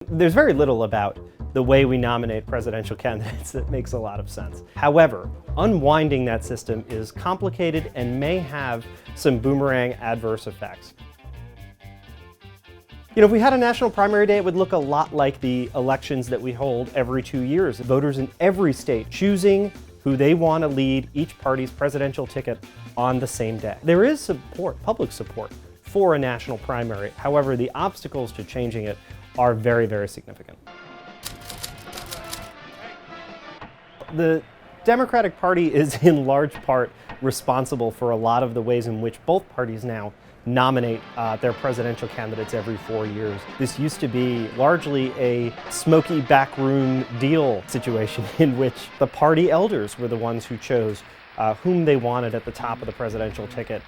There's very little about the way we nominate presidential candidates that makes a lot of sense. However, unwinding that system is complicated and may have some boomerang adverse effects. If we had a national primary day, it would look a lot like the elections that we hold every 2 years. Voters in every state choosing who they want to lead each party's presidential ticket on the same day. There is support, public support, for a national primary. However, the obstacles to changing it are very, very significant. The Democratic Party is in large part responsible for a lot of the ways in which both parties now nominate their presidential candidates every 4 years. This used to be largely a smoky backroom deal situation in which the party elders were the ones who chose whom they wanted at the top of the presidential ticket.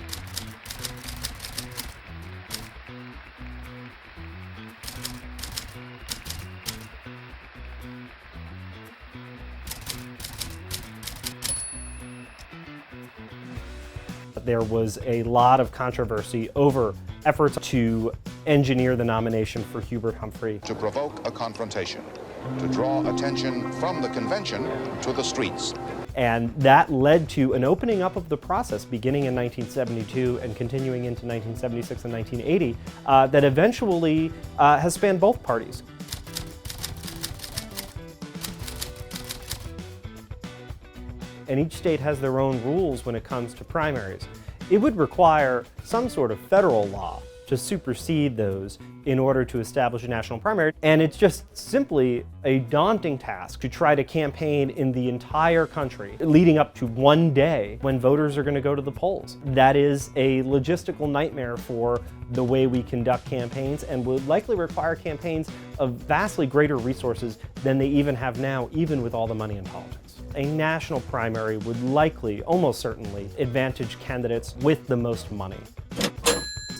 There was a lot of controversy over efforts to engineer the nomination for Hubert Humphrey. To provoke a confrontation, to draw attention from the convention to the streets. And that led to an opening up of the process beginning in 1972 and continuing into 1976 and 1980 that eventually has spanned both parties. And each state has their own rules when it comes to primaries. It would require some sort of federal law to supersede those in order to establish a national primary. And it's just simply a daunting task to try to campaign in the entire country leading up to one day when voters are going to go to the polls. That is a logistical nightmare for the way we conduct campaigns and would likely require campaigns of vastly greater resources than they even have now, even with all the money in politics. A national primary would likely, almost certainly, advantage candidates with the most money.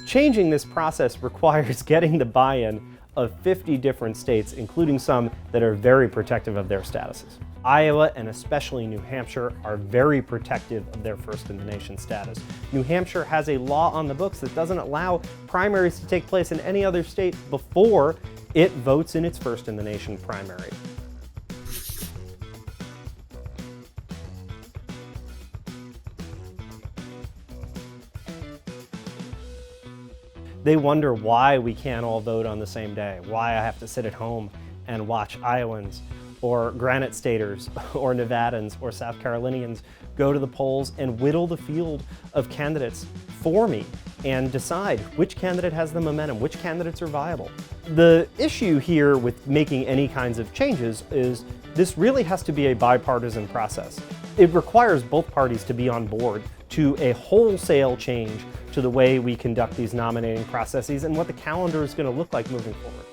Changing this process requires getting the buy-in of 50 different states, including some that are very protective of their statuses. Iowa and especially New Hampshire are very protective of their first-in-the-nation status. New Hampshire has a law on the books that doesn't allow primaries to take place in any other state before it votes in its first-in-the-nation primary. They wonder why we can't all vote on the same day, why I have to sit at home and watch Iowans or Granite Staters or Nevadans or South Carolinians go to the polls and whittle the field of candidates for me and decide which candidate has the momentum, which candidates are viable. The issue here with making any kinds of changes is this really has to be a bipartisan process. It requires both parties to be on board to a wholesale change to the way we conduct these nominating processes and what the calendar is going to look like moving forward.